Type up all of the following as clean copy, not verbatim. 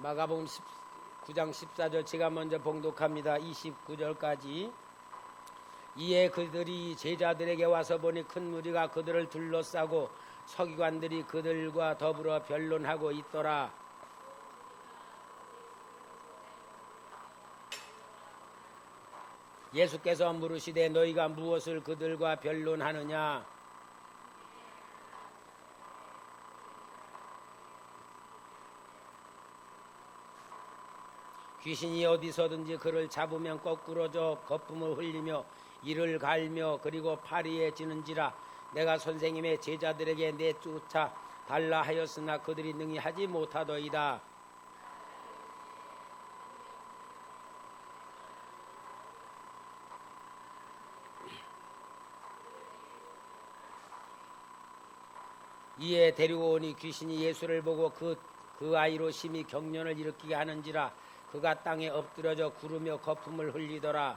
마가복음 9장 14절 제가 먼저 봉독합니다. 29절까지. 이에 그들이 제자들에게 와서 보니 큰 무리가 그들을 둘러싸고 서기관들이 그들과 더불어 변론하고 있더라. 예수께서 물으시되 너희가 무엇을 그들과 변론하느냐? 귀신이 어디서든지 그를 잡으면 거꾸러져 거품을 흘리며 이를 갈며 그리고 파리에 지는지라. 내가 선생님의 제자들에게 내쫓아 달라 하였으나 그들이 능히 하지 못하더이다. 이에 데리고 오니 귀신이 예수를 보고 그 아이로 심히 경련을 일으키게 하는지라. 그가 땅에 엎드려져 구르며 거품을 흘리더라.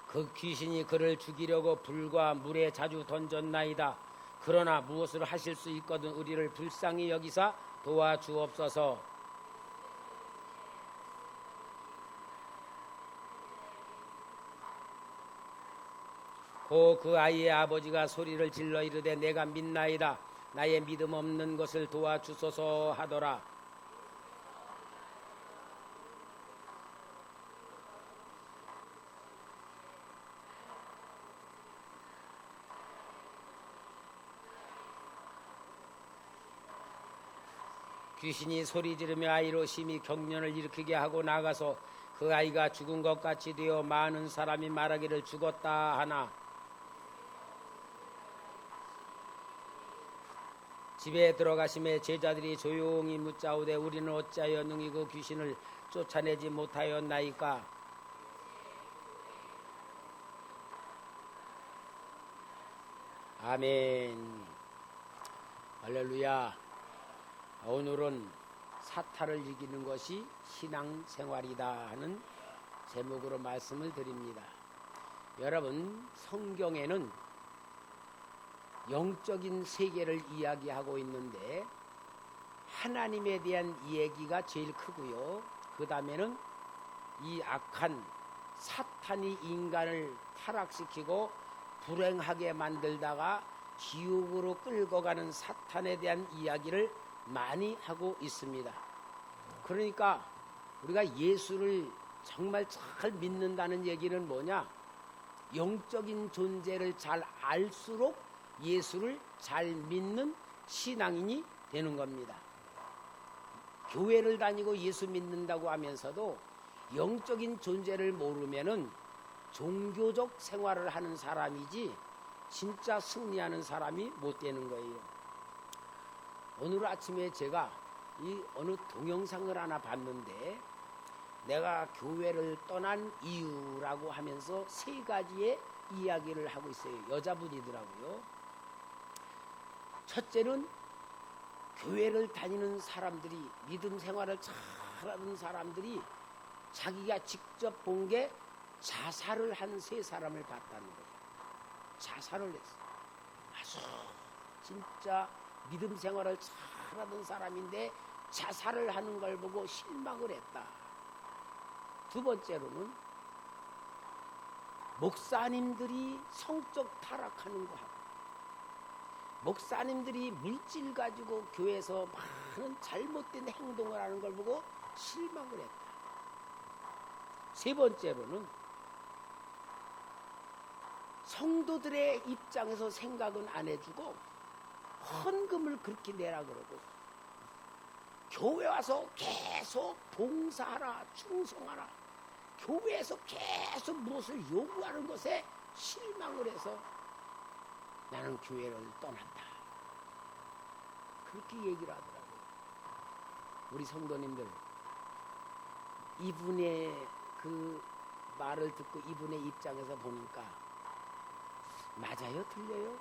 그 귀신이 그를 죽이려고 불과 물에 자주 던졌나이다. 그러나 무엇을 하실 수 있거든 우리를 불쌍히 여기사 도와주옵소서. 고 그 아이의 아버지가 소리를 질러 이르되 내가 믿나이다. 나의 믿음 없는 것을 도와주소서 하더라. 귀신이 소리 지르며 아이로 심히 경련을 일으키게 하고 나가서 그 아이가 죽은 것 같이 되어 많은 사람이 말하기를 죽었다 하나. 집에 들어가심에 제자들이 조용히 묻자오되 우리는 어찌하여 능히 그 귀신을 쫓아내지 못하였나이까? 아멘. 할렐루야. 오늘은 사탄을 이기는 것이 신앙생활이다 하는 제목으로 말씀을 드립니다. 여러분, 성경에는 영적인 세계를 이야기하고 있는데 하나님에 대한 얘기가 제일 크고요. 그 다음에는 이 악한 사탄이 인간을 타락시키고 불행하게 만들다가 지옥으로 끌고 가는 사탄에 대한 이야기를 많이 하고 있습니다. 그러니까 우리가 예수를 정말 잘 믿는다는 얘기는 뭐냐? 영적인 존재를 잘 알수록 예수를 잘 믿는 신앙인이 되는 겁니다. 교회를 다니고 예수 믿는다고 하면서도 영적인 존재를 모르면은 종교적 생활을 하는 사람이지 진짜 승리하는 사람이 못 되는 거예요. 오늘 아침에 제가 이 어느 동영상을 하나 봤는데 내가 교회를 떠난 이유라고 하면서 3가지의 이야기를 하고 있어요. 여자분이더라고요. 첫째는 교회를 다니는 사람들이, 믿음 생활을 잘하는 사람들이 자기가 직접 본 게 자살을 한 3사람을 봤다는 거예요. 자살을 했어요. 아주 진짜 믿음 생활을 잘하던 사람인데 자살을 하는 걸 보고 실망을 했다. 두 번째로는 목사님들이 성적 타락하는 거 하고 목사님들이 물질 가지고 교회에서 많은 잘못된 행동을 하는 걸 보고 실망을 했다. 세 번째로는 성도들의 입장에서 생각은 안 해주고 헌금을 그렇게 내라 그러고 교회 와서 계속 봉사하라, 충성하라, 교회에서 계속 무엇을 요구하는 것에 실망을 해서 나는 교회를 떠난다. 그렇게 얘기를 하더라고요. 우리 성도님들, 이분의 그 말을 듣고 이분의 입장에서 보니까 맞아요? 틀려요?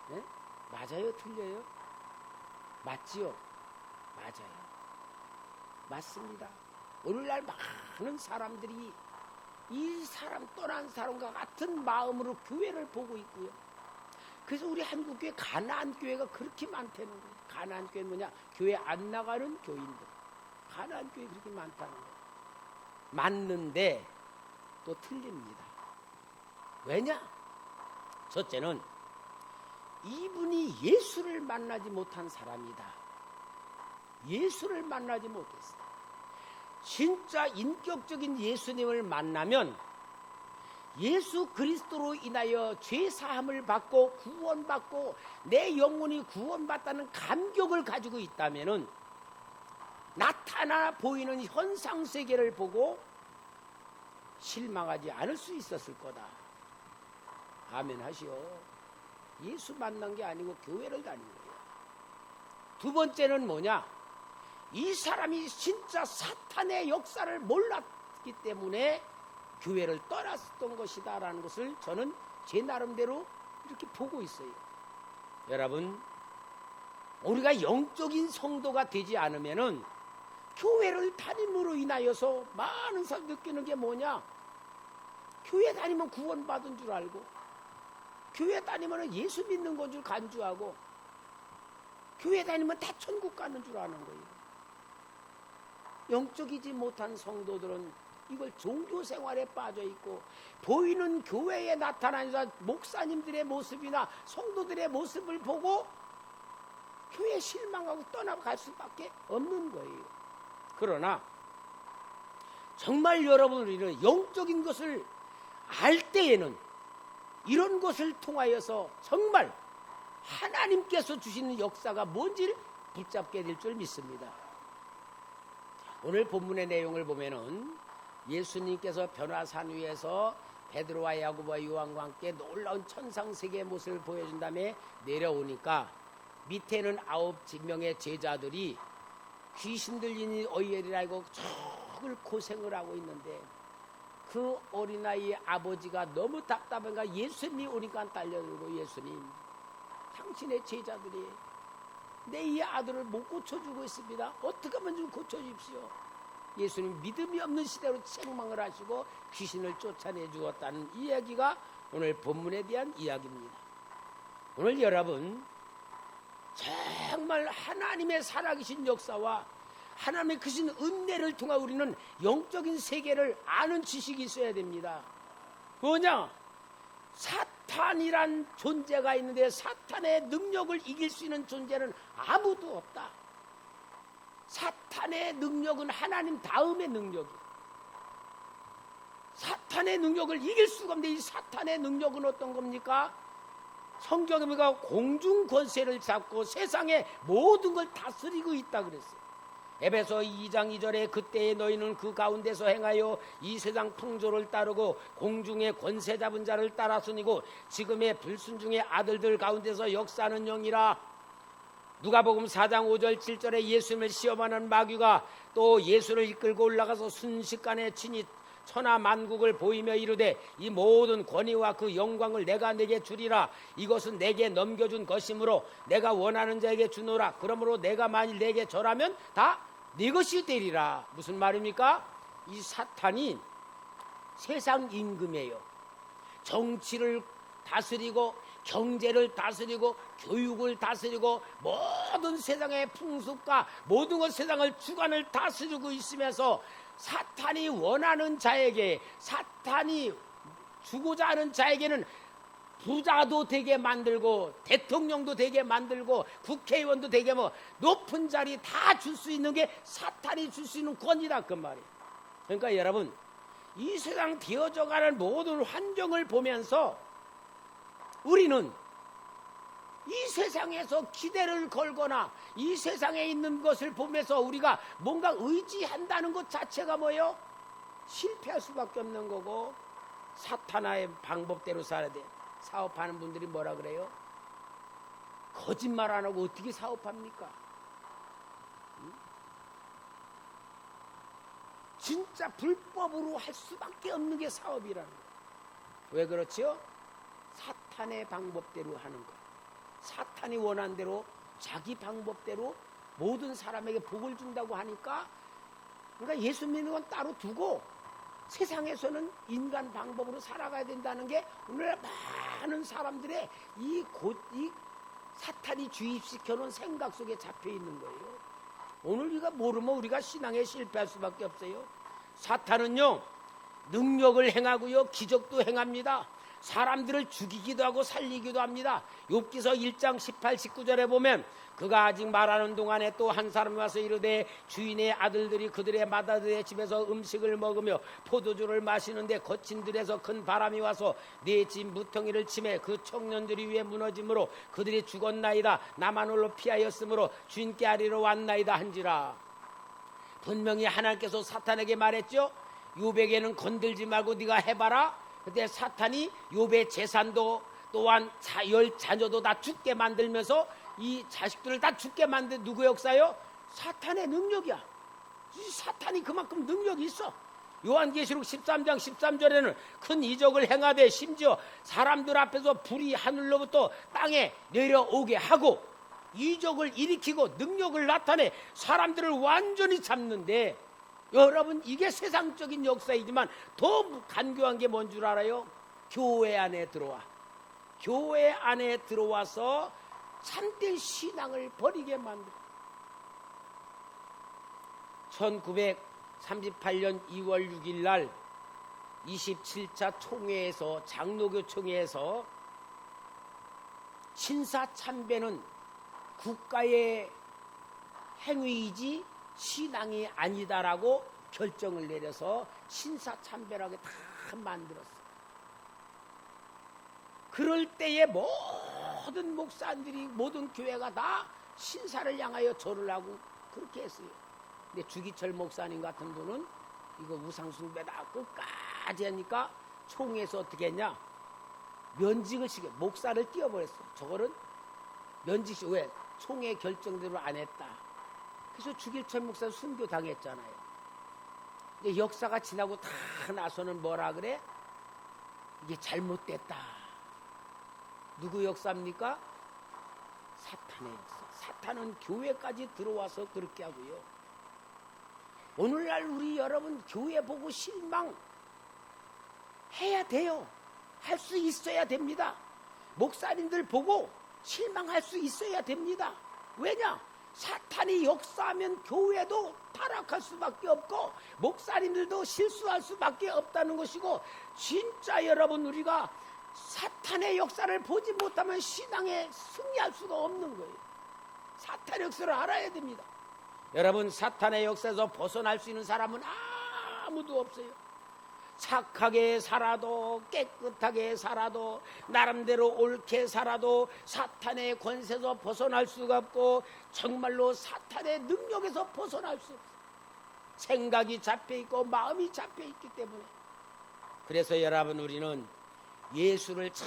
네? 맞아요? 틀려요? 맞지요? 맞아요. 맞습니다. 오늘날 많은 사람들이 이 사람 떠난 사람과 같은 마음으로 교회를 보고 있고요. 그래서 우리 한국교회 가나안 교회가 그렇게 많다는 거예요. 가나안 교회는 뭐냐? 교회 안 나가는 교인들. 가나안 교회 그렇게 많다는 거예요. 맞는데 또 틀립니다. 왜냐? 첫째는 이분이 예수를 만나지 못한 사람이다. 예수를 만나지 못했어. 진짜 인격적인 예수님을 만나면 예수 그리스도로 인하여 죄 사함을 받고 구원받고 내 영혼이 구원받다는 감격을 가지고 있다면은 나타나 보이는 현상 세계를 보고 실망하지 않을 수 있었을 거다. 아멘 하시오. 예수 만난 게 아니고 교회를 다닌 거예요. 두 번째는 뭐냐? 이 사람이 진짜 사탄의 역사를 몰랐기 때문에 교회를 떠났던 것이다 라는 것을 저는 제 나름대로 이렇게 보고 있어요. 여러분, 우리가 영적인 성도가 되지 않으면은 교회를 다님으로 인하여서 많은 사람 느끼는 게 뭐냐? 교회 다니면 구원받은 줄 알고, 교회 다니면 예수 믿는 건 줄 간주하고, 교회 다니면 다 천국 가는 줄 아는 거예요. 영적이지 못한 성도들은 이걸 종교 생활에 빠져 있고, 보이는 교회에 나타나는 목사님들의 모습이나 성도들의 모습을 보고 교회에 실망하고 떠나갈 수밖에 없는 거예요. 그러나 정말 여러분들은 영적인 것을 알 때에는 이런 것을 통하여서 정말 하나님께서 주시는 역사가 뭔지를 붙잡게 될 줄 믿습니다. 오늘 본문의 내용을 보면은 예수님께서 변화산 위에서 베드로와 야고보와 요한과 함께 놀라운 천상세계의 모습을 보여준 다음에 내려오니까 밑에는 9명의 제자들이 귀신 들린 어이엘이라고 정말 고생을 하고 있는데, 그 어린아이의 아버지가 너무 답답한가 예수님이 오니까 딸려들고, 예수님, 당신의 제자들이 내 이 아들을 못 고쳐주고 있습니다. 어떻게 하면 좀 고쳐주십시오. 예수님 믿음이 없는 시대로 책망을 하시고 귀신을 쫓아내 주었다는 이야기가 오늘 본문에 대한 이야기입니다. 오늘 여러분, 정말 하나님의 살아계신 역사와 하나님의 크신 은혜를 통해 우리는 영적인 세계를 아는 지식이 있어야 됩니다. 뭐냐? 사탄이란 존재가 있는데 사탄의 능력을 이길 수 있는 존재는 아무도 없다. 사탄의 능력은 하나님 다음의 능력이에요. 사탄의 능력을 이길 수가 없는데, 이 사탄의 능력은 어떤 겁니까? 성경에 보니까 공중 권세를 잡고 세상의 모든 걸 다스리고 있다 그랬어요. 에베소 2장 2절에 그때에 너희는 그 가운데서 행하여 이 세상 풍조를 따르고 공중의 권세 잡은 자를 따라서니고 지금의 불순종의 아들들 가운데서 역사하는 영이라. 누가복음 4장 5절 7절에 예수님을 시험하는 마귀가 또 예수를 이끌고 올라가서 순식간에 친히 천하 만국을 보이며 이르되 이 모든 권위와 그 영광을 내가 내게 주리라. 이것은 내게 넘겨준 것이므로 내가 원하는 자에게 주노라. 그러므로 내가 만일 내게 절하면 다 네 것이 되리라. 무슨 말입니까? 이 사탄이 세상 임금이에요. 정치를 다스리고 경제를 다스리고 교육을 다스리고 모든 세상의 풍습과 모든 것 세상을 주관을 다스리고 있으면서 사탄이 원하는 자에게, 사탄이 주고자 하는 자에게는 부자도 되게 만들고 대통령도 되게 만들고 국회의원도 되게 뭐 높은 자리 다 줄 수 있는 게 사탄이 줄 수 있는 권위다 그 말이에요. 그러니까 여러분, 이 세상 되어져가는 모든 환경을 보면서 우리는 이 세상에서 기대를 걸거나 이 세상에 있는 것을 보면서 우리가 뭔가 의지한다는 것 자체가 뭐예요? 실패할 수밖에 없는 거고, 사탄의 방법대로 살아야 돼. 사업하는 분들이 뭐라 그래요? 거짓말 안 하고 어떻게 사업합니까? 진짜 불법으로 할 수밖에 없는 게 사업이라는 거예요. 왜 그렇지요? 사탄의 방법대로 하는 거예요. 사탄이 원하는 대로 자기 방법대로 모든 사람에게 복을 준다고 하니까, 그러니까 예수 믿는 건 따로 두고 세상에서는 인간 방법으로 살아가야 된다는 게 오늘 많은 사람들의 이 사탄이 주입시켜 놓은 생각 속에 잡혀 있는 거예요. 오늘 우리가 모르면 우리가 신앙에 실패할 수밖에 없어요. 사탄은요, 능력을 행하고요, 기적도 행합니다. 사람들을 죽이기도 하고 살리기도 합니다. 욥기서 1장 18, 19절에 보면 그가 아직 말하는 동안에 또 한 사람이 와서 이르되 주인의 아들들이 그들의 맏아들의 집에서 음식을 먹으며 포도주를 마시는데 거친 들에서 큰 바람이 와서 내 집 무텅이를 치매 그 청년들이 위에 무너짐으로 그들이 죽었나이다. 나만 홀로 피하였으므로 주인께 아리러 왔나이다 한지라. 분명히 하나님께서 사탄에게 말했죠. 욥에게는 건들지 말고 네가 해봐라. 그때 사탄이 욥의 재산도 또한 열 자녀도 다 죽게 만들면서 이 자식들을 다 죽게 만든 누구의 역사요? 사탄의 능력이야. 이 사탄이 그만큼 능력이 있어. 요한계시록 13장 13절에는 큰 이적을 행하되 심지어 사람들 앞에서 불이 하늘로부터 땅에 내려오게 하고 이적을 일으키고 능력을 나타내 사람들을 완전히 잡는데, 여러분 이게 세상적인 역사이지만 더 간교한 게 뭔 줄 알아요? 교회 안에 들어와. 교회 안에 들어와서 참된 신앙을 버리게 만들어. 1938년 2월 6일 날 27차 총회에서 장로교 총회에서 신사참배는 국가의 행위이지 신앙이 아니다라고 결정을 내려서 신사참배라고 다 만들었어. 그럴 때에 모든 목사들이 모든 교회가 다 신사를 향하여 절을 하고 그렇게 했어요. 근데 주기철 목사님 같은 분은 이거 우상숭배다 끝까지 하니까 총회에서 어떻게 했냐, 면직을 시켜 목사를 띄워버렸어. 저거는 면직시 왜? 총회 결정대로 안 했다. 그래서 주기철 목사 순교 당했잖아요. 근데 역사가 지나고 다 나서는 뭐라 그래? 이게 잘못됐다. 누구 역사입니까? 사탄의 역사. 사탄은 교회까지 들어와서 그렇게 하고요. 오늘날 우리 여러분 교회 보고 실망해야 돼요. 할 수 있어야 됩니다. 목사님들 보고 실망할 수 있어야 됩니다. 왜냐? 사탄이 역사하면 교회도 타락할 수밖에 없고 목사님들도 실수할 수밖에 없다는 것이고, 진짜 여러분 우리가 사탄의 역사를 보지 못하면 신앙에 승리할 수가 없는 거예요. 사탄의 역사를 알아야 됩니다. 여러분 사탄의 역사에서 벗어날 수 있는 사람은 아무도 없어요. 착하게 살아도 깨끗하게 살아도 나름대로 옳게 살아도 사탄의 권세에서 벗어날 수가 없고 정말로 사탄의 능력에서 벗어날 수 없어요. 생각이 잡혀있고 마음이 잡혀있기 때문에. 그래서 여러분 우리는 예수를 잘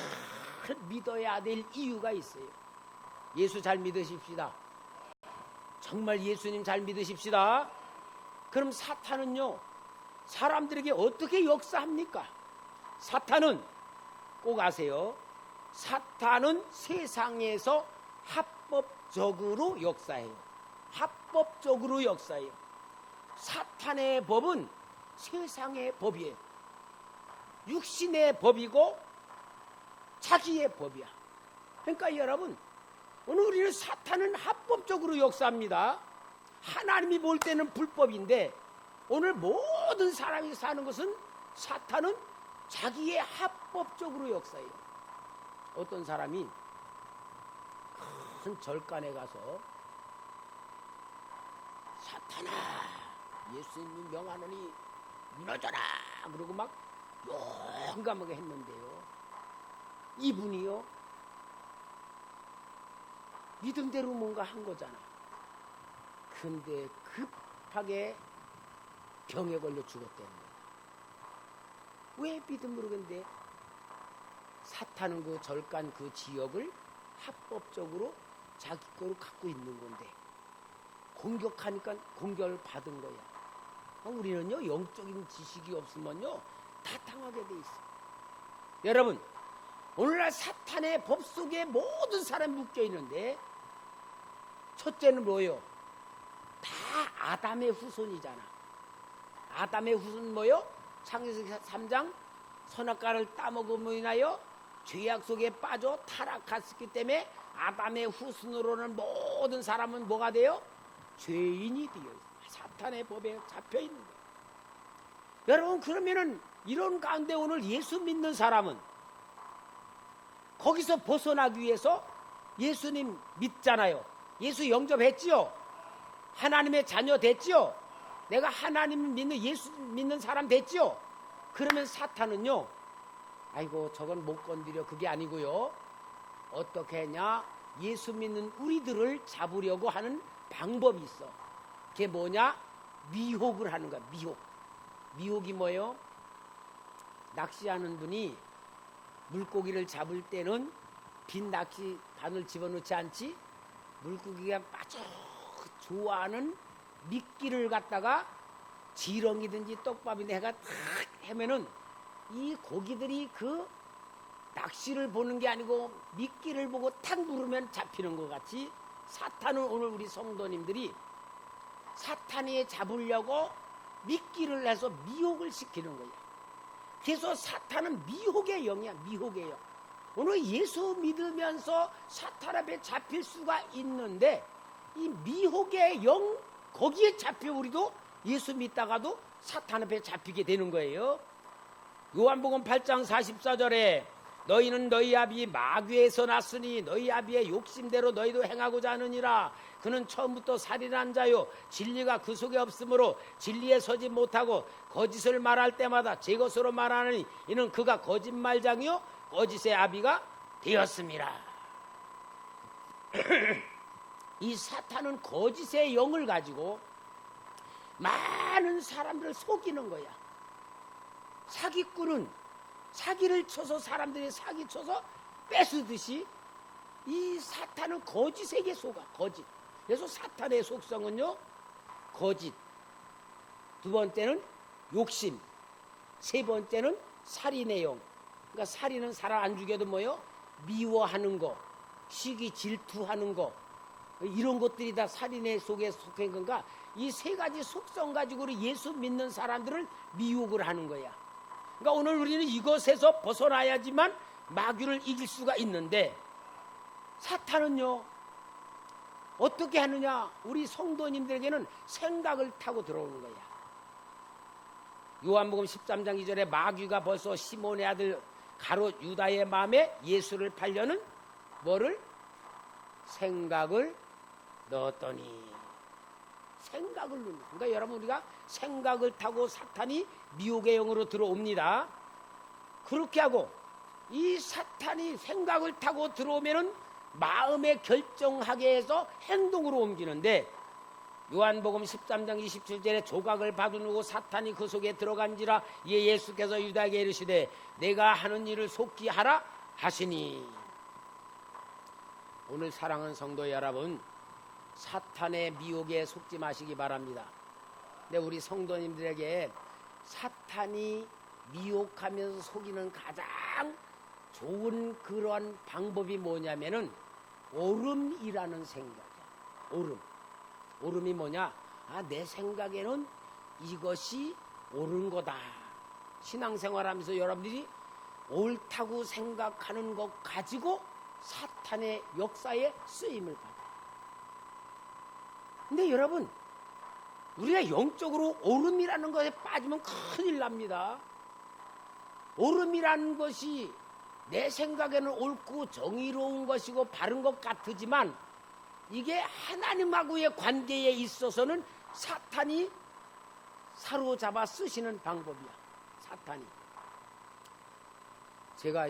믿어야 될 이유가 있어요. 예수 잘 믿으십시다. 정말 예수님 잘 믿으십시다. 그럼 사탄은요 사람들에게 어떻게 역사합니까? 사탄은 꼭 아세요. 사탄은 세상에서 합법적으로 역사해요. 합법적으로 역사해요. 사탄의 법은 세상의 법이에요. 육신의 법이고 자기의 법이야. 그러니까 여러분 오늘 우리는 사탄은 합법적으로 역사합니다. 하나님이 볼 때는 불법인데 오늘 모든 사람이 사는 것은 사탄은 자기의 합법적으로 역사해요. 어떤 사람이 큰 절간에 가서 사탄아 예수님 명하노니 무너져라 그러고 막 용감하게 했는데요, 이분이요 믿음대로 뭔가 한 거잖아. 근데 급하게 병에 걸려 죽었다는 거야. 왜 믿음으로? 근데 사탄은 그 절간 그 지역을 합법적으로 자기 거로 갖고 있는 건데 공격하니까 공격을 받은 거야. 우리는요 영적인 지식이 없으면요 다 당하게 돼 있어. 여러분 오늘날 사탄의 법 속에 모든 사람이 묶여 있는데 첫째는 뭐예요? 다 아담의 후손이잖아. 아담의 후손은 뭐요? 창세기 3장 선악과를 따먹음으로 인하여 죄악 속에 빠져 타락했기 때문에 아담의 후손으로는 모든 사람은 뭐가 돼요? 죄인이 되어 있어요. 사탄의 법에 잡혀 있는 거예요. 여러분, 그러면은 이런 가운데 오늘 예수 믿는 사람은 거기서 벗어나기 위해서 예수님 믿잖아요. 예수 영접했지요. 하나님의 자녀 됐지요. 내가 하나님 믿는 예수 믿는 사람 됐지요. 그러면 사탄은요, 아이고 저건 못 건드려, 그게 아니고요. 어떻게 했냐? 예수 믿는 우리들을 잡으려고 하는 방법이 있어. 그게 뭐냐? 미혹을 하는 거야. 미혹이 뭐예요? 낚시하는 분이 물고기를 잡을 때는 빈 낚시 바늘 집어넣지 않지? 물고기가 아주 좋아하는 미끼를 갖다가 지렁이든지 떡밥인데 해가 탁 하면은 이 고기들이 그 낚시를 보는 게 아니고 미끼를 보고 탁 누르면 잡히는 것 같이, 사탄은 오늘 우리 성도님들이 사탄이 잡으려고 미끼를 해서 미혹을 시키는 거야. 그래서 사탄은 미혹의 영이야. 미혹의 영. 오늘 예수 믿으면서 사탄 앞에 잡힐 수가 있는데 이 미혹의 영 거기에 잡혀 우리도 예수 믿다가도 사탄 앞에 잡히게 되는 거예요. 요한복음 8장 44절에 너희는 너희 아비 마귀에서 났으니 너희 아비의 욕심대로 너희도 행하고자 하느니라. 그는 처음부터 살인한 자요 진리가 그 속에 없으므로 진리에 서지 못하고 거짓을 말할 때마다 제 것으로 말하느니 이는 그가 거짓말장이요 거짓의 아비가 되었습니다. 이 사탄은 거짓의 영을 가지고 많은 사람들을 속이는 거야. 사기꾼은 사기를 쳐서 사람들이 사기쳐서 뺏으듯이 이 사탄은 거짓에게 속아. 거짓. 그래서 사탄의 속성은요, 거짓. 두 번째는 욕심. 세 번째는 살인의 영. 그러니까 살인은 사람 안 죽여도 뭐요? 미워하는 거, 시기 질투하는 거, 이런 것들이 다 살인의 속에 속한 건가? 이 세 가지 속성 가지고 우리 예수 믿는 사람들을 미혹을 하는 거야. 그러니까 오늘 우리는 이것에서 벗어나야지만 마귀를 이길 수가 있는데, 사탄은요 어떻게 하느냐? 우리 성도님들에게는 생각을 타고 들어오는 거야. 요한복음 13장 2절에 마귀가 벌써 시몬의 아들 가롯 유다의 마음에 예수를 팔려는 뭐를? 생각을 넣었더니. 생각을 넣는. 그러니까 여러분, 우리가 생각을 타고 사탄이 미혹의 영으로 들어옵니다. 그렇게 하고 이 사탄이 생각을 타고 들어오면은 마음에 결정하게 해서 행동으로 옮기는데, 요한복음 13장 27절에 조각을 받으누고 사탄이 그 속에 들어간지라. 이에 예수께서 유다에게 이르시되 내가 하는 일을 속히 하라 하시니. 오늘 사랑하는 성도 여러분, 사탄의 미혹에 속지 마시기 바랍니다. 근데 우리 성도님들에게 사탄이 미혹하면서 속이는 가장 좋은 그러한 방법이 뭐냐면은 오름이라는 생각이야. 오름이 뭐냐? 내 생각에는 이것이 옳은 거다. 신앙생활하면서 여러분들이 옳다고 생각하는 것 가지고 사탄의 역사에 쓰임을 받아요. 근데 여러분, 우리가 영적으로 오름이라는 것에 빠지면 큰일 납니다. 오름이라는 것이 내 생각에는 옳고 정의로운 것이고 바른 것 같지만 이게 하나님하고의 관계에 있어서는 사탄이 사로잡아 쓰시는 방법이야. 사탄이. 제가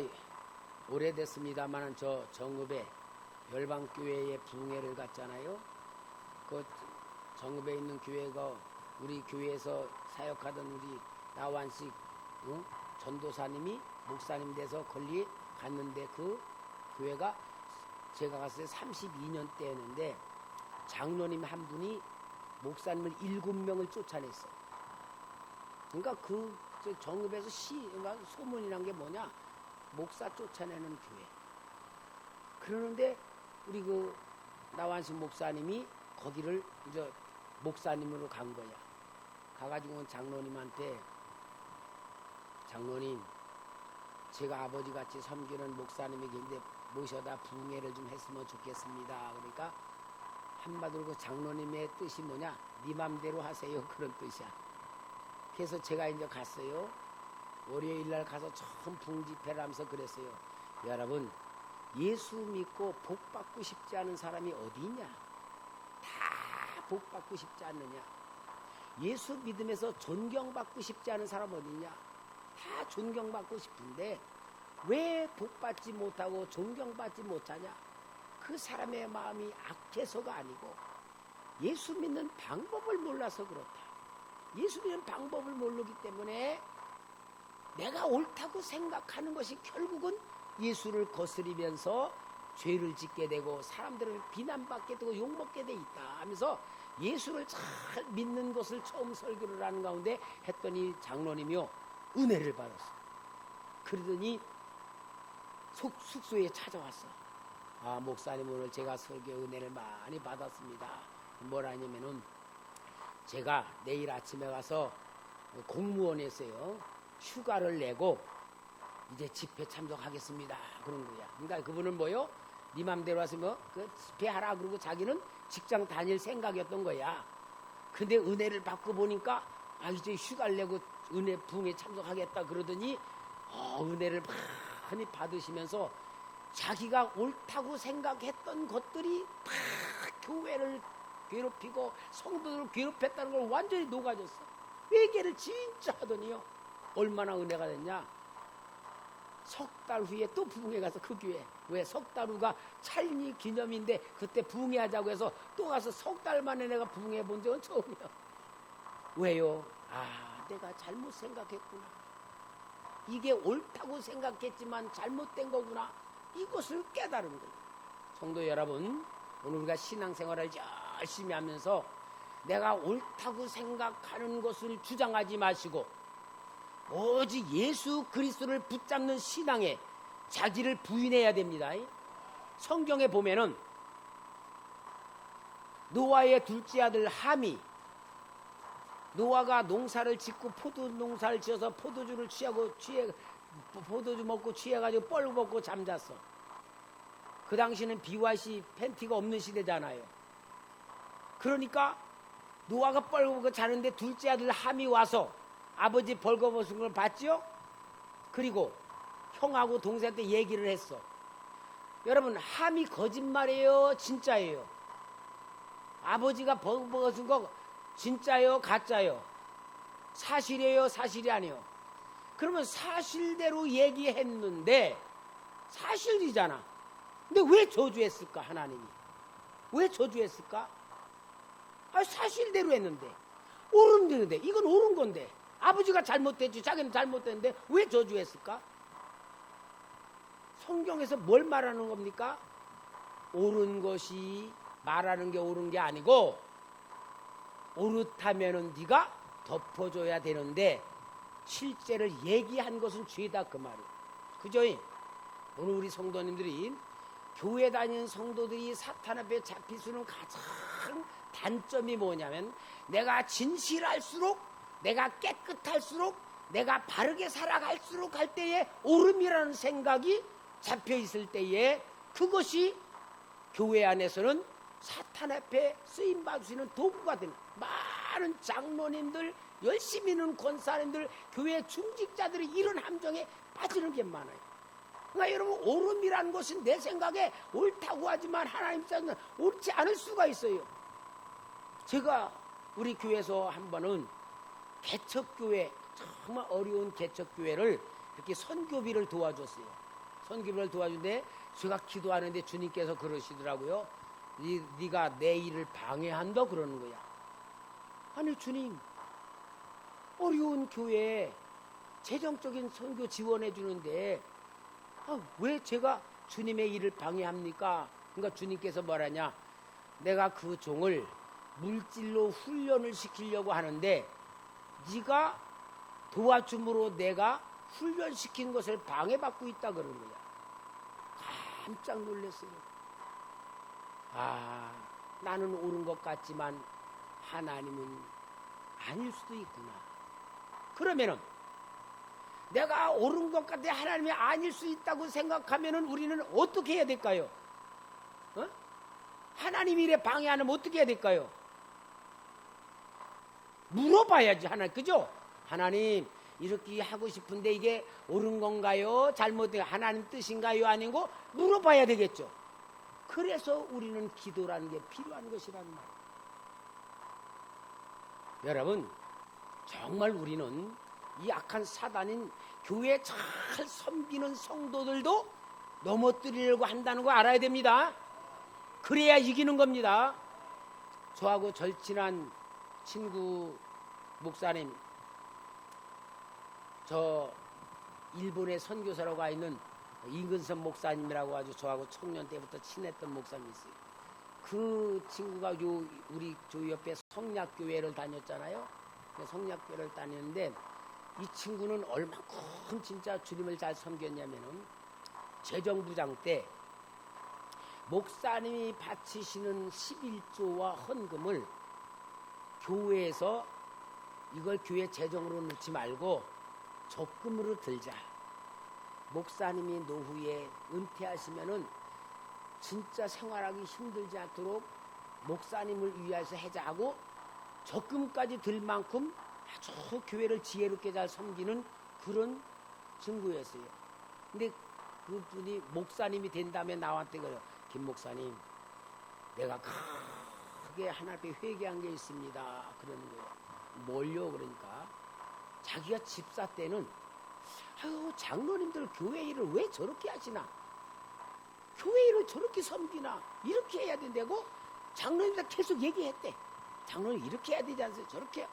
오래됐습니다만 저 정읍에 열방교회에 부흥회를 갔잖아요. 그 정읍에 있는 교회가 우리 교회에서 사역하던 우리 나완식 전도사님이 목사님 돼서 권리 갔는데, 그 교회가 제가 갔을 때 32년 때였는데 장로님 한 분이 목사님을 7명을 쫓아냈어요. 그러니까 그 정읍에서 그러니까 소문이란 게 뭐냐? 목사 쫓아내는 교회. 그러는데 우리 그 나완식 목사님이 거기를 이제 목사님으로 간 거야. 가가지고 장로님한테 장로님, 제가 아버지같이 섬기는 목사님이 계신데 모셔다 부흥회를 좀 했으면 좋겠습니다. 그러니까 한마디로 그 장로님의 뜻이 뭐냐? 네 맘대로 하세요. 그런 뜻이야. 그래서 제가 이제 갔어요. 월요일 날 가서 처음 부흥 집회를 하면서 그랬어요. 여러분, 예수 믿고 복 받고 싶지 않은 사람이 어디 있냐? 다 복 받고 싶지 않느냐? 예수 믿으면서 존경받고 싶지 않은 사람 어디 있냐? 다 존경받고 싶은데 왜 복받지 못하고 존경받지 못하냐? 그 사람의 마음이 악해서가 아니고 예수 믿는 방법을 몰라서 그렇다. 예수 믿는 방법을 모르기 때문에 내가 옳다고 생각하는 것이 결국은 예수를 거스리면서 죄를 짓게 되고 사람들을 비난받게 되고 욕먹게 돼 있다 하면서 예수를 잘 믿는 것을 처음 설교를 하는 가운데 했더니 장로님이요 은혜를 받았어. 그러더니 숙소에 찾아왔어. 아, 목사님, 오늘 제가 설교 은혜를 많이 받았습니다. 뭐라냐면은 제가 내일 아침에 가서 공무원에서요 휴가를 내고 이제 집회 참석하겠습니다. 그런 거야. 그러니까 그분은 뭐요? 네 맘대로 와서 뭐 그 집회하라 그러고 자기는 직장 다닐 생각이었던 거야. 근데 은혜를 받고 보니까 아, 이제 휴가를 내고 은혜 부흥에 참석하겠다 그러더니 은혜를 많이 받으시면서 자기가 옳다고 생각했던 것들이 다 교회를 괴롭히고 성도들을 괴롭혔다는 걸 완전히 녹아졌어. 회개를 진짜 하더니요 얼마나 은혜가 됐냐. 석 달 후에 또 부흥회 가서 그 교회, 왜 석 달 후가 찰리 기념인데 그때 부흥회 하자고 해서 또 가서 석 달 만에 내가 부흥회 본 적은 처음이야. 왜요? 아, 내가 잘못 생각했구나. 이게 옳다고 생각했지만 잘못된 거구나. 이것을 깨달은 거예요. 성도 여러분, 오늘 우리가 신앙생활을 열심히 하면서 내가 옳다고 생각하는 것을 주장하지 마시고 오직 예수 그리스도를 붙잡는 신앙에 자기를 부인해야 됩니다. 성경에 보면은 노아의 둘째 아들 함이, 노아가 농사를 짓고 포도 농사를 지어서 포도주를 포도주 먹고 취해가지고 뻘 먹고 잠잤어. 그 당시는 비와시 팬티가 없는 시대잖아요. 그러니까 노아가 뻘 먹고 자는데 둘째 아들 함이 와서 아버지 벌거벗은 걸 봤죠? 그리고 형하고 동생한테 얘기를 했어. 여러분, 함이 거짓말이에요? 진짜예요? 아버지가 벌거벗은 거 진짜요? 가짜요? 사실이에요? 사실이 아니에요? 그러면 사실대로 얘기했는데 사실이잖아. 근데 왜 저주했을까? 하나님이 왜 저주했을까? 아, 사실대로 했는데 옳은 건데 이건 옳은 건데 아버지가 잘못했지 자기는 잘못했는데 왜 저주했을까? 성경에서 뭘 말하는 겁니까? 옳은 것이 말하는 게 옳은 게 아니고 옳다면은 네가 덮어줘야 되는데 실제를 얘기한 것은 죄다 그 말이에요. 그죠? 오늘 우리 성도님들이 교회 다니는 성도들이 사탄 앞에 잡힐 수는 가장 단점이 뭐냐면 내가 진실할수록 내가 깨끗할수록 내가 바르게 살아갈수록 할 때에 옳음이라는 생각이 잡혀있을 때에 그것이 교회 안에서는 사탄 앞에 쓰임받을 수 있는 도구가 되는 많은 장로님들 열심히 있는 권사님들 교회 중직자들이 이런 함정에 빠지는 게 많아요. 그러니까 여러분 옳음이라는 것은 내 생각에 옳다고 하지만 하나님 입장에서는 옳지 않을 수가 있어요. 제가 우리 교회에서 한 번은 개척교회 정말 어려운 개척교회를 이렇게 선교비를 도와줬어요. 선교비를 도와주는데 제가 기도하는데 주님께서 그러시더라고요. 네가 내 일을 방해한다 그러는 거야. 아니 주님 어려운 교회에 재정적인 선교 지원해 주는데 왜 제가 주님의 일을 방해합니까? 그러니까 주님께서 뭐라냐, 내가 그 종을 물질로 훈련을 시키려고 하는데 네가 도와줌으로 내가 훈련시킨 것을 방해받고 있다 그러는 거야. 깜짝 놀랐어요. 아, 나는 옳은 것 같지만 하나님은 아닐 수도 있구나. 그러면은 내가 옳은 것 같아 하나님이 아닐 수 있다고 생각하면은 우리는 어떻게 해야 될까요? 하나님이 이래 방해 안 하면 어떻게 해야 될까요? 물어봐야지. 하나님, 그죠? 하나님, 이렇게 하고 싶은데 이게 옳은 건가요? 잘못된 하나님 뜻인가요? 아니고 물어봐야 되겠죠. 그래서 우리는 기도라는 게 필요한 것이란 말이에요. 여러분, 정말 우리는 이 악한 사단인 교회 잘 섬기는 성도들도 넘어뜨리려고 한다는 거 알아야 됩니다. 그래야 이기는 겁니다. 저하고 절친한 친구 목사님, 저 일본에 선교사로 가 있는 이근선 목사님이라고 아주 저하고 청년 때부터 친했던 목사님이 있어요. 그 친구가 우리 저 옆에 성략교회를 다녔잖아요. 성략교회를 다녔는데 이 친구는 얼마큼 진짜 주님을 잘 섬겼냐면은 재정부장 때 목사님이 바치시는 11조와 헌금을 교회에서 이걸 교회 재정으로 넣지 말고 적금으로 들자. 목사님이 노후에 은퇴하시면은 진짜 생활하기 힘들지 않도록 목사님을 위해서 해자하고 적금까지 들 만큼 아주 교회를 지혜롭게 잘 섬기는 그런 친구였어요. 근데 그분이 목사님이 된 다음에 나한테 그래요. 김 목사님, 내가 크게 하나님 앞에 회개한 게 있습니다. 그러는 거예요. 뭘요? 그러니까 자기가 집사 때는 아유, 장로님들 교회 일을 왜 저렇게 하시나? 교회 일을 저렇게 섬기나? 이렇게 해야 된다고 장로님들 계속 얘기했대. 장로님 이렇게 해야 되지 않습니까? 저렇게.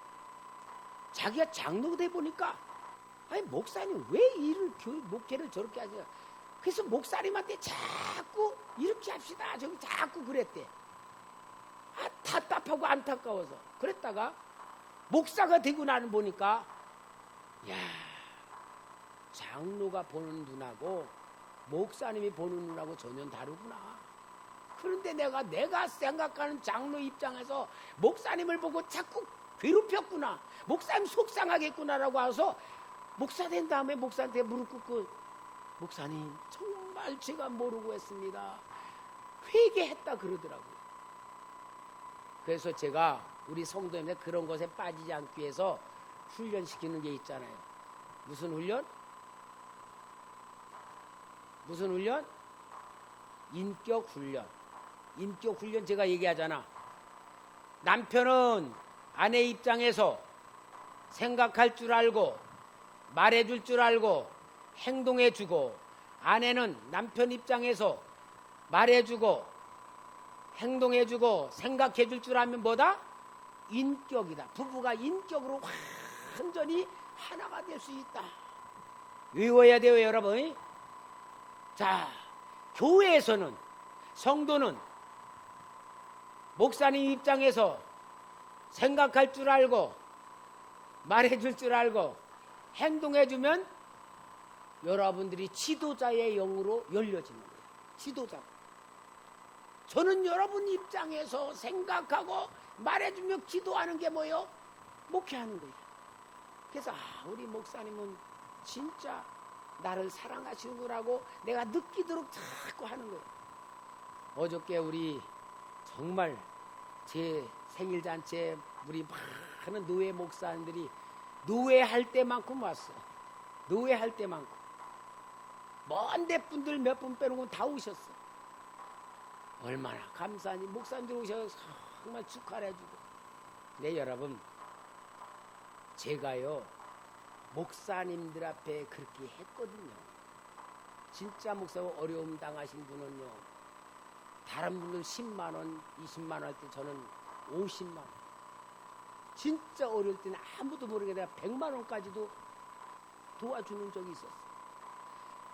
자기가 장로가 돼 보니까 아니 목사님 왜 일을 목회를 저렇게 하시나? 그래서 목사님한테 자꾸 이렇게 합시다. 저기 자꾸 그랬대. 아, 답답하고 안타까워서. 그랬다가 목사가 되고 나는 보니까 야, 장로가 보는 눈하고 목사님이 보는 눈하고 전혀 다르구나. 그런데 내가 생각하는 장로 입장에서 목사님을 보고 자꾸 괴롭혔구나. 목사님 속상하겠구나라고 해서 목사 된 다음에 목사한테 무릎 꿇고 목사님 정말 제가 모르고 했습니다. 회개했다 그러더라고요. 그래서 제가 우리 성도님들 그런 것에 빠지지 않기 위해서 훈련시키는 게 있잖아요. 무슨 훈련? 무슨 훈련? 인격 훈련. 인격 훈련 제가 얘기하잖아. 남편은 아내 입장에서 생각할 줄 알고 말해줄 줄 알고 행동해주고, 아내는 남편 입장에서 말해주고 행동해주고 생각해줄 줄 알면 뭐다? 인격이다. 부부가 인격으로 완전히 하나가 될 수 있다. 외워야 돼요, 여러분. 자, 교회에서는 성도는 목사님 입장에서 생각할 줄 알고 말해줄 줄 알고 행동해주면 여러분들이 지도자의 영으로 열려지는 거예요. 지도자. 저는 여러분 입장에서 생각하고 말해주며 기도하는 게 뭐예요? 목회하는 거예요. 그래서 우리 목사님은 진짜 나를 사랑하시는구나고 내가 느끼도록 자꾸 하는 거예요. 어저께 우리 정말 제 생일잔치에 우리 많은 노예 목사님들이 노예할 때만큼 왔어. 노예할 때만큼. 먼데 분들 몇 분 빼놓고 다 오셨어. 얼마나 감사하니. 목사님들 오셔서 정말 축하를 해주고. 네, 여러분, 제가요 목사님들 앞에 그렇게 했거든요. 진짜 목사님 어려움 당하신 분은요, 다른 분들 10만 원, 20만 원 할 때 저는 50만 원. 진짜 어려울 때는 아무도 모르게 내가 100만 원까지도 도와주는 적이 있었어요.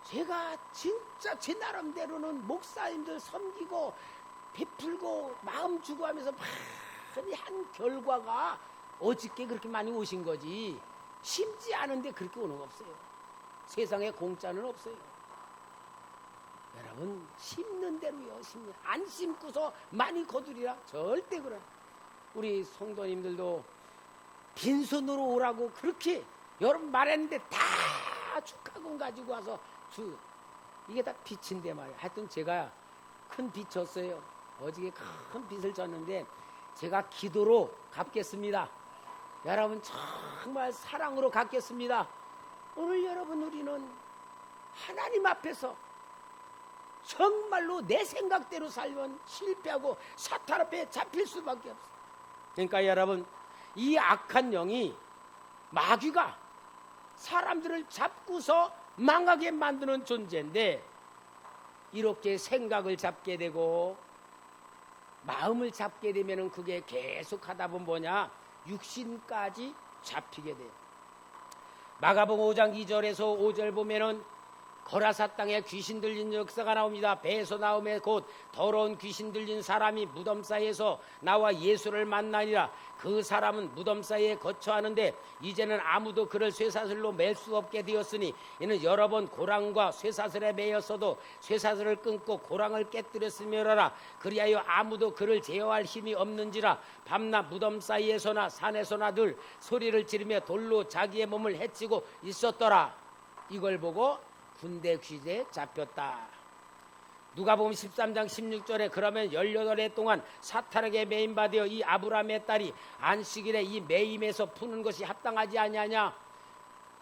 제가 진짜 제 나름대로는 목사님들 섬기고 베풀고 마음 주고 하면서 많이 한 결과가 어저께 그렇게 많이 오신 거지, 심지 않은데 그렇게 오는 거 없어요. 세상에 공짜는 없어요. 여러분, 심는 대로요. 심는. 안 심고서 많이 거두리라. 절대 그래. 우리 성도님들도 빈손으로 오라고 그렇게 여러분 말했는데 다 다 축하금 가지고 와서 이게 다 빚인데 말이야. 하여튼 제가 큰 빚 졌어요. 어저께 큰 빚을 졌는데 제가 기도로 갚겠습니다. 여러분 정말 사랑으로 갚겠습니다. 오늘 여러분 우리는 하나님 앞에서 정말로 내 생각대로 살면 실패하고 사탄 앞에 잡힐 수밖에 없어요. 그러니까 여러분 이 악한 영이 마귀가 사람들을 잡고서 망하게 만드는 존재인데 이렇게 생각을 잡게 되고 마음을 잡게 되면 그게 계속 하다 보면 뭐냐 육신까지 잡히게 돼요. 마가복음 5장 2절에서 5절 보면은 거라사 땅에 귀신 들린 역사가 나옵니다. 배에서 나오매 곧 더러운 귀신 들린 사람이 무덤 사이에서 나와 예수를 만나니라. 그 사람은 무덤 사이에 거처하는데 이제는 아무도 그를 쇠사슬로 맬 수 없게 되었으니 이는 여러 번 고랑과 쇠사슬에 매였어도 쇠사슬을 끊고 고랑을 깨뜨렸으며라. 그리하여 아무도 그를 제어할 힘이 없는지라. 밤낮 무덤 사이에서나 산에서나 늘 소리를 지르며 돌로 자기의 몸을 해치고 있었더라. 이걸 보고 군대 귀재에 잡혔다. 누가복음 13장 16절에 그러면 18해 동안 사탄에게 매임받아 이 아브라함의 딸이 안식일에 이 매임에서 푸는 것이 합당하지 아니하냐.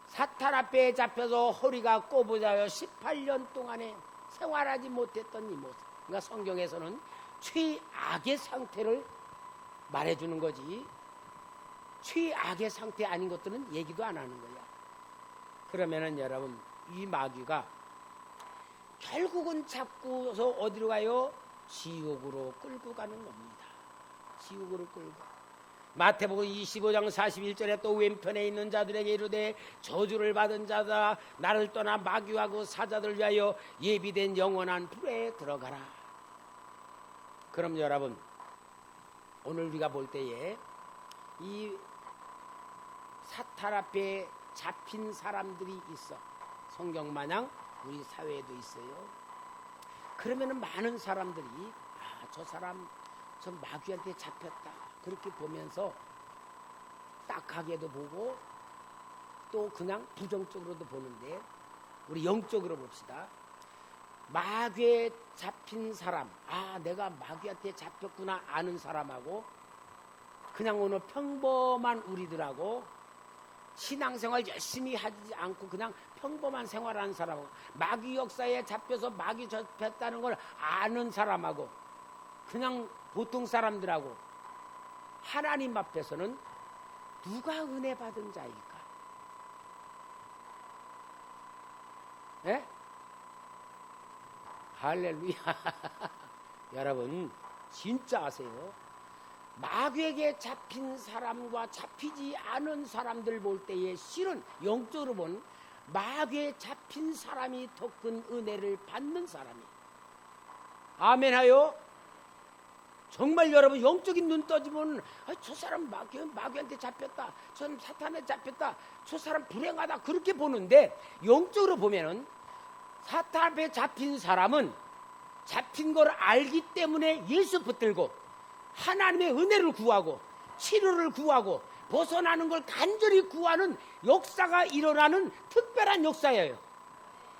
사탄 앞에 잡혀서 허리가 꼬부자여 18년 동안에 생활하지 못했던 이 모습. 그러니까 성경에서는 최악의 상태를 말해주는 거지 최악의 상태 아닌 것들은 얘기도 안 하는 거야. 그러면은 여러분 이 마귀가 결국은 잡고서 어디로 가요? 지옥으로 끌고 가는 겁니다. 지옥으로 끌고. 마태복음 25장 41절에 또 왼편에 있는 자들에게 이르되 저주를 받은 자다 나를 떠나 마귀와 그 사자들 위하여 예비된 영원한 불에 들어가라. 그럼 여러분 오늘 우리가 볼 때에 이 사탄 앞에 잡힌 사람들이 있어. 성경 마냥 우리 사회에도 있어요. 그러면은 많은 사람들이 저 사람 저 마귀한테 잡혔다 그렇게 보면서 딱하게도 보고 또 그냥 부정적으로도 보는데 우리 영적으로 봅시다. 마귀에 잡힌 사람, 내가 마귀한테 잡혔구나 아는 사람하고 그냥 오늘 평범한 우리들하고 신앙생활 열심히 하지 않고 그냥 평범한 생활하는 사람하고 마귀 역사에 잡혀서 마귀 잡혔다는 걸 아는 사람하고 그냥 보통 사람들하고 하나님 앞에서는 누가 은혜 받은 자일까? 예? 할렐루야. 여러분 진짜 아세요? 마귀에게 잡힌 사람과 잡히지 않은 사람들 볼 때에 실은 영적으로 본 마귀에 잡힌 사람이 더 큰 은혜를 받는 사람이에요. 아멘하요? 정말 여러분 영적인 눈 떠지면 저 사람 마귀한테 잡혔다, 저 사람 사탄에 잡혔다, 저 사람 불행하다 그렇게 보는데 영적으로 보면은 사탄 앞에 잡힌 사람은 잡힌 걸 알기 때문에 예수 붙들고 하나님의 은혜를 구하고 치료를 구하고 벗어나는 걸 간절히 구하는 역사가 일어나는 특별한 역사예요.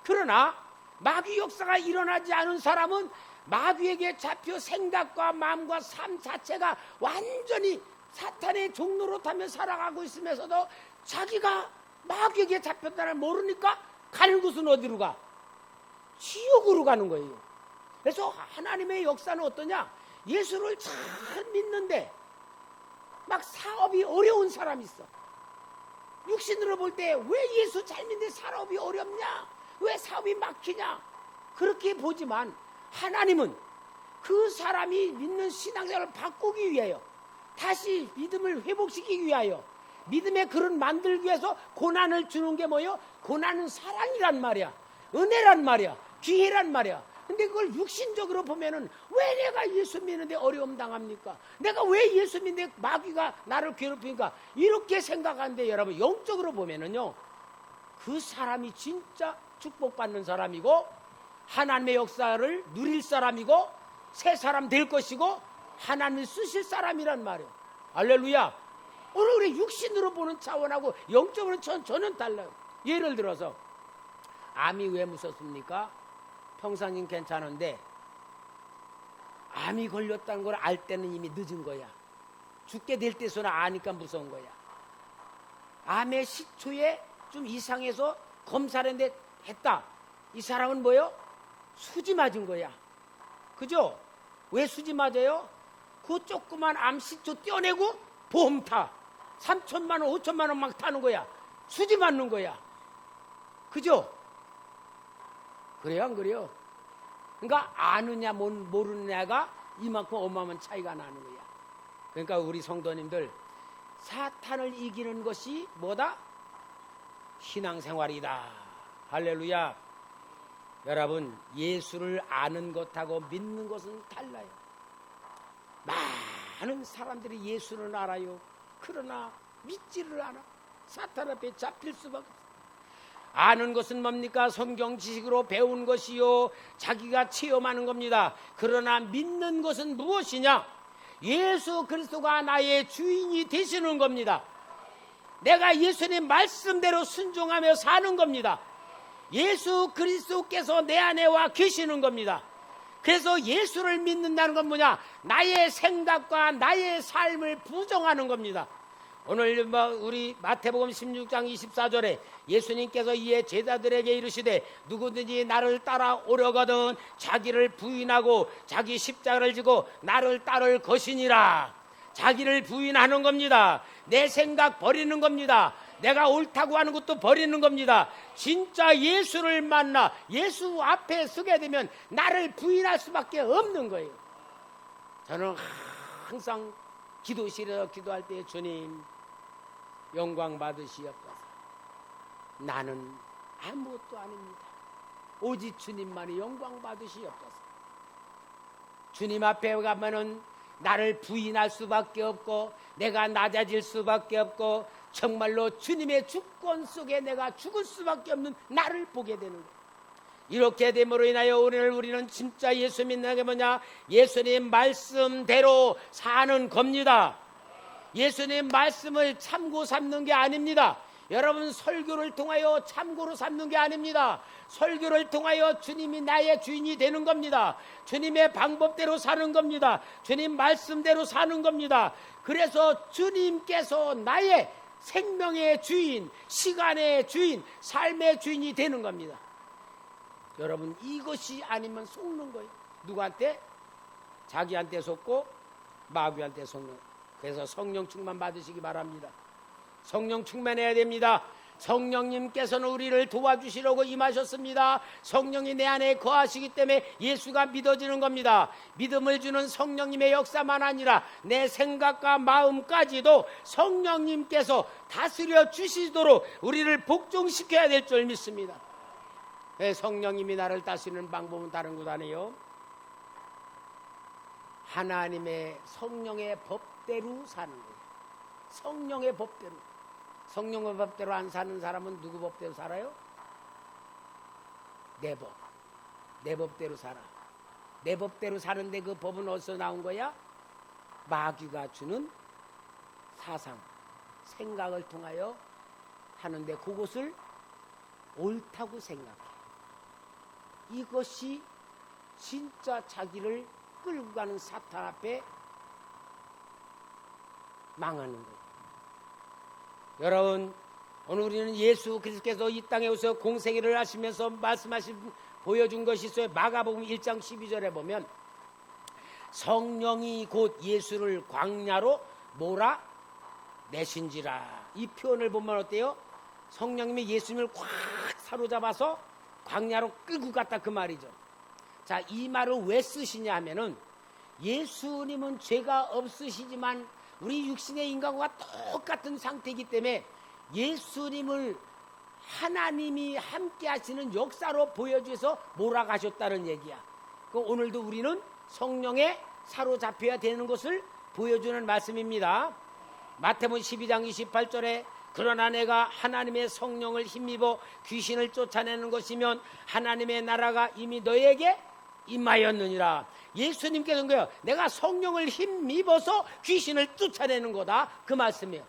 그러나 마귀 역사가 일어나지 않은 사람은 마귀에게 잡혀 생각과 마음과 삶 자체가 완전히 사탄의 종로로 타며 살아가고 있으면서도 자기가 마귀에게 잡혔다는 모르니까 가는 곳은 어디로 가? 지옥으로 가는 거예요. 그래서 하나님의 역사는 어떠냐? 예수를 잘 믿는데 막 사업이 어려운 사람이 있어. 육신으로 볼 때 왜 예수 잘 믿는데 사업이 어렵냐? 왜 사업이 막히냐? 그렇게 보지만 하나님은 그 사람이 믿는 신앙생활을 바꾸기 위하여 다시 믿음을 회복시키기 위하여 믿음의 그릇 만들기 위해서 고난을 주는 게 뭐예요? 고난은 사랑이란 말이야. 은혜란 말이야. 기회란 말이야. 근데 그걸 육신적으로 보면은 왜 내가 예수 믿는데 어려움 당합니까? 내가 왜 예수 믿는데 마귀가 나를 괴롭히니까? 이렇게 생각하는데 여러분 영적으로 보면은요 그 사람이 진짜 축복받는 사람이고 하나님의 역사를 누릴 사람이고 새 사람 될 것이고 하나님을 쓰실 사람이란 말이에요. 할렐루야. 오늘 우리 육신으로 보는 차원하고 영적으로는 전혀 달라요. 예를 들어서 암이 왜 무섭습니까? 평상인 괜찮은데 암이 걸렸다는 걸 알 때는 이미 늦은 거야. 죽게 될 때서는 아니까 무서운 거야. 암의 시초에 좀 이상해서 검사를 했다. 이 사람은 뭐요? 수지 맞은 거야. 그죠? 왜 수지 맞아요? 그 조그만 암 시초 떼어내고 보험 타. 3천만 원, 5천만 원 막 타는 거야. 수지 맞는 거야. 그죠? 그래요, 안 그래요? 그러니까 아느냐 모르느냐가 이만큼 어마어마한 차이가 나는 거야. 그러니까 우리 성도님들, 사탄을 이기는 것이 뭐다? 신앙생활이다. 할렐루야. 여러분, 예수를 아는 것하고 믿는 것은 달라요. 많은 사람들이 예수는 알아요. 그러나 믿지를 않아. 사탄 앞에 잡힐 수밖에 없어요. 아는 것은 뭡니까? 성경 지식으로 배운 것이요, 자기가 체험하는 겁니다. 그러나 믿는 것은 무엇이냐? 예수 그리스도가 나의 주인이 되시는 겁니다. 내가 예수님 말씀대로 순종하며 사는 겁니다. 예수 그리스도께서 내 안에 와 계시는 겁니다. 그래서 예수를 믿는다는 건 뭐냐? 나의 생각과 나의 삶을 부정하는 겁니다. 오늘 우리 마태복음 16장 24절에 예수님께서 이에 제자들에게 이르시되 누구든지 나를 따라오려거든 자기를 부인하고 자기 십자가를 지고 나를 따를 것이니라. 자기를 부인하는 겁니다. 내 생각 버리는 겁니다. 내가 옳다고 하는 것도 버리는 겁니다. 진짜 예수를 만나 예수 앞에 서게 되면 나를 부인할 수밖에 없는 거예요. 저는 항상 기도실에서 기도할 때 주님 영광 받으시옵소서. 나는 아무것도 아닙니다. 오직 주님만이 영광 받으시옵소서. 주님 앞에 가면은 나를 부인할 수밖에 없고 내가 낮아질 수밖에 없고 정말로 주님의 주권 속에 내가 죽을 수밖에 없는 나를 보게 되는 거예요. 이렇게 됨으로 인하여 오늘 우리는 진짜 예수 믿는 게 뭐냐? 예수님 말씀대로 사는 겁니다. 예수님 말씀을 참고 삼는 게 아닙니다. 여러분, 설교를 통하여 참고로 삼는 게 아닙니다. 설교를 통하여 주님이 나의 주인이 되는 겁니다. 주님의 방법대로 사는 겁니다. 주님 말씀대로 사는 겁니다. 그래서 주님께서 나의 생명의 주인, 시간의 주인, 삶의 주인이 되는 겁니다. 여러분, 이것이 아니면 속는 거예요. 누구한테? 자기한테 속고 마귀한테 속는 거예요. 그래서 성령 충만 받으시기 바랍니다. 성령 충만해야 됩니다. 성령님께서는 우리를 도와주시려고 임하셨습니다. 성령이 내 안에 거하시기 때문에 예수가 믿어지는 겁니다. 믿음을 주는 성령님의 역사만 아니라 내 생각과 마음까지도 성령님께서 다스려 주시도록 우리를 복종시켜야 될 줄 믿습니다. 성령님이 나를 다스리는 방법은 다른 것 아니에요. 하나님의 성령의 법대로 사는 거예요. 성령의 법대로. 성령의 법대로 안 사는 사람은 누구 법대로 살아요? 내 법. 내 법대로 살아. 내 법대로 사는데 그 법은 어디서 나온 거야? 마귀가 주는 사상, 생각을 통하여 하는데 그것을 옳다고 생각해. 이것이 진짜 자기를 끌고 가는 사탄 앞에 망하는 거예요. 여러분, 오늘 우리는 예수 그리스도께서 이 땅에 오셔 공생애를 하시면서 말씀하신 보여준 것이 있어요. 마가복음 1장 12절에 보면 성령이 곧 예수를 광야로 몰아내신지라. 이 표현을 보면 어때요? 성령님이 예수님을 꽉 사로잡아서 광야로 끌고 갔다, 그 말이죠. 자, 이 말을 왜 쓰시냐 하면은 예수님은 죄가 없으시지만 우리 육신의 인간과 똑같은 상태이기 때문에 예수님을 하나님이 함께 하시는 역사로 보여줘서 몰아가셨다는 얘기야. 오늘도 우리는 성령에 사로잡혀야 되는 것을 보여주는 말씀입니다. 마태복음 12장 28절에 그러나 내가 하나님의 성령을 힘입어 귀신을 쫓아내는 것이면 하나님의 나라가 이미 너에게 임하였느니라. 예수님께서는 거예요. 내가 성령을 힘입어서 귀신을 쫓아내는 거다, 그 말씀이에요.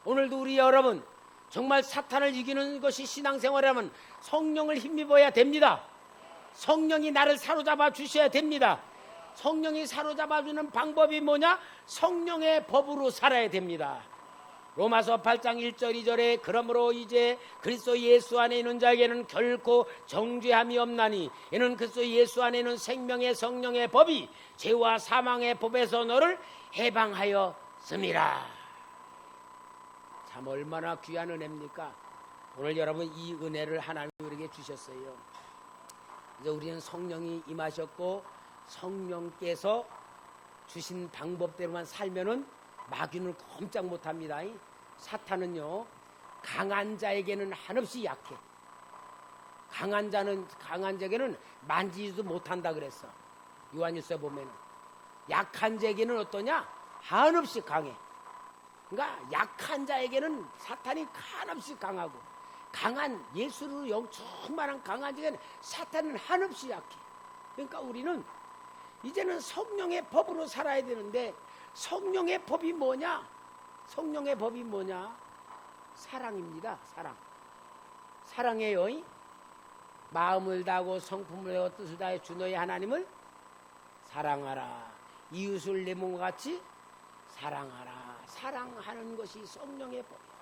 오늘도 우리 여러분 정말 사탄을 이기는 것이 신앙생활이라면 성령을 힘입어야 됩니다. 성령이 나를 사로잡아 주셔야 됩니다. 성령이 사로잡아 주는 방법이 뭐냐? 성령의 법으로 살아야 됩니다. 로마서 8장 1절 2절에 그러므로 이제 그리스도 예수 안에 있는 자에게는 결코 정죄함이 없나니 이는 그리스도 예수 안에 있는 생명의 성령의 법이 죄와 사망의 법에서 너를 해방하였음이라. 참 얼마나 귀한 은혜입니까? 오늘 여러분 이 은혜를 하나님이 우리에게 주셨어요. 이제 우리는 성령이 임하셨고 성령께서 주신 방법대로만 살면은 마귀는 꼼짝 못합니다. 사탄은요 강한 자에게는 한없이 약해. 강한 자에게는 만지지도 못한다 그랬어. 요한일서 보면은 약한 자에게는 어떠냐? 한없이 강해. 그러니까 약한 자에게는 사탄이 한없이 강하고 강한 예수로 충만한 강한 자에게는 사탄은 한없이 약해. 그러니까 우리는 이제는 성령의 법으로 살아야 되는데 성령의 법이 뭐냐? 성령의 법이 뭐냐? 사랑입니다. 사랑해요. 마음을 다하고 성품을 다하고 뜻을 다해 주 너희 하나님을 사랑하라. 이웃을 내 몸과 같이 사랑하라. 사랑하는 것이 성령의 법이야.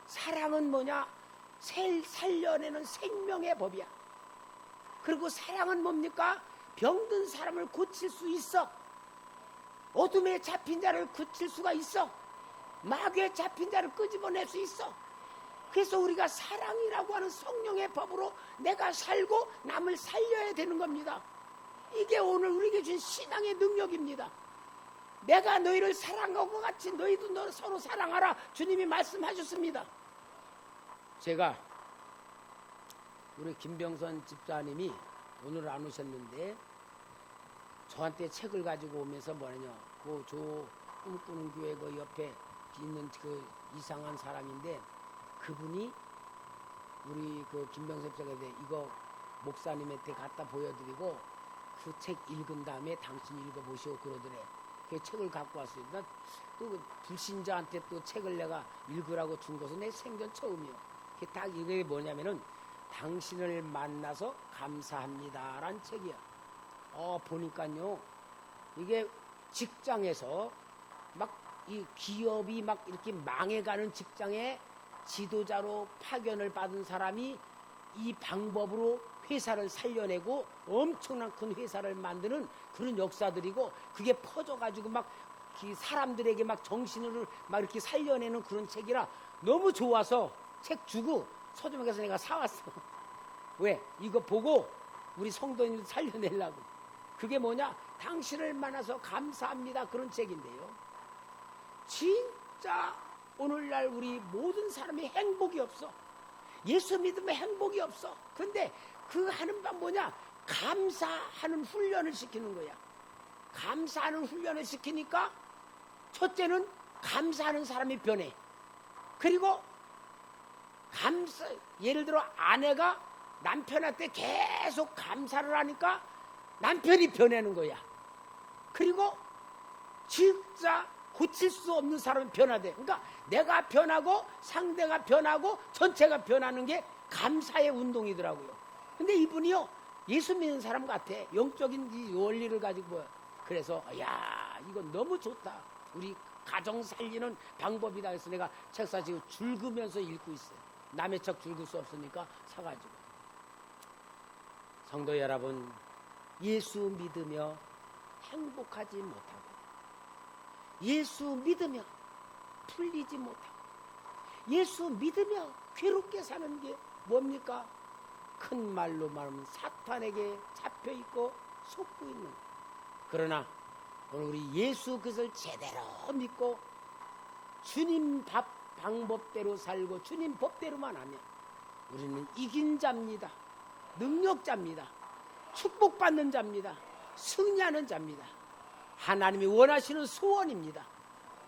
사랑은 뭐냐? 살려내는 생명의 법이야. 그리고 사랑은 뭡니까? 병든 사람을 고칠 수 있어. 어둠에 잡힌 자를 고칠 수가 있어. 마귀에 잡힌 자를 끄집어낼 수 있어. 그래서 우리가 사랑이라고 하는 성령의 법으로 내가 살고 남을 살려야 되는 겁니다. 이게 오늘 우리에게 준 신앙의 능력입니다. 내가 너희를 사랑하고 같이 너희도 서로 사랑하라. 주님이 말씀하셨습니다. 제가 우리 김병선 집사님이 오늘 안 오셨는데 저한테 책을 가지고 오면서 뭐냐, 저 꿈꾸는 교회 그 옆에 있는 그 이상한 사람인데 그분이 우리 그 김병선 집사가 이거 목사님한테 갖다 보여드리고 그 책 읽은 다음에 당신이 읽어보시오 그러더래. 그 책을 갖고 왔어요. 또 불신자한테 또 책을 내가 읽으라고 준 것은 내 생전 처음이요. 그게 딱 이게 뭐냐면은 당신을 만나서 감사합니다라는 책이야. 보니까요 이게 직장에서 막 이 기업이 막 이렇게 망해가는 직장에 지도자로 파견을 받은 사람이 이 방법으로 회사를 살려내고 엄청난 큰 회사를 만드는 그런 역사들이고 그게 퍼져가지고 막 사람들에게 막 정신을 막 이렇게 살려내는 그런 책이라 너무 좋아서 책 주고 서점에 가서 내가 사왔어. 왜? 이거 보고 우리 성도님들 살려내려고. 그게 뭐냐? 당신을 만나서 감사합니다. 그런 책인데요. 진짜 오늘날 우리 모든 사람이 행복이 없어. 예수 믿으면 행복이 없어. 근데 그 하는 방 뭐냐? 감사하는 훈련을 시키는 거야. 감사하는 훈련을 시키니까 첫째는 감사하는 사람이 변해. 그리고 예를 들어 아내가 남편한테 계속 감사를 하니까 남편이 변하는 거야. 그리고 진짜 고칠 수 없는 사람은 변화돼. 그러니까 내가 변하고 상대가 변하고 전체가 변하는 게 감사의 운동이더라고요. 근데 이분이요 예수 믿는 사람 같아. 영적인 이 원리를 가지고. 그래서 야 이건 너무 좋다. 우리 가정 살리는 방법이다. 그래서 내가 책 사지고 줄그면서 읽고 있어요. 남의 책 줄글 수 없으니까 사가지고. 성도 여러분, 예수 믿으며 행복하지 못하고 예수 믿으며 풀리지 못하고 예수 믿으며 괴롭게 사는 게 뭡니까? 큰 말로 말하면 사탄에게 잡혀있고 속고 있는. 그러나 오늘 우리 예수 그것을 제대로 믿고 주님 방법대로 살고 주님 법대로만 하면 우리는 이긴 자입니다. 능력자입니다. 축복받는 자입니다. 승리하는 자입니다. 하나님이 원하시는 소원입니다.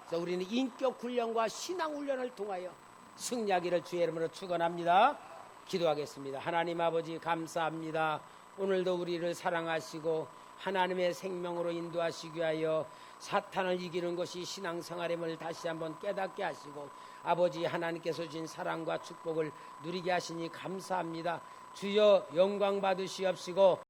그래서 우리는 인격 훈련과 신앙 훈련을 통하여 승리하기를 주의 이름으로 축원합니다. 기도하겠습니다. 하나님 아버지 감사합니다. 오늘도 우리를 사랑하시고 하나님의 생명으로 인도하시기 위하여 사탄을 이기는 것이 신앙생활임을 다시 한번 깨닫게 하시고 아버지 하나님께서 주신 사랑과 축복을 누리게 하시니 감사합니다. 주여 영광 받으시옵시고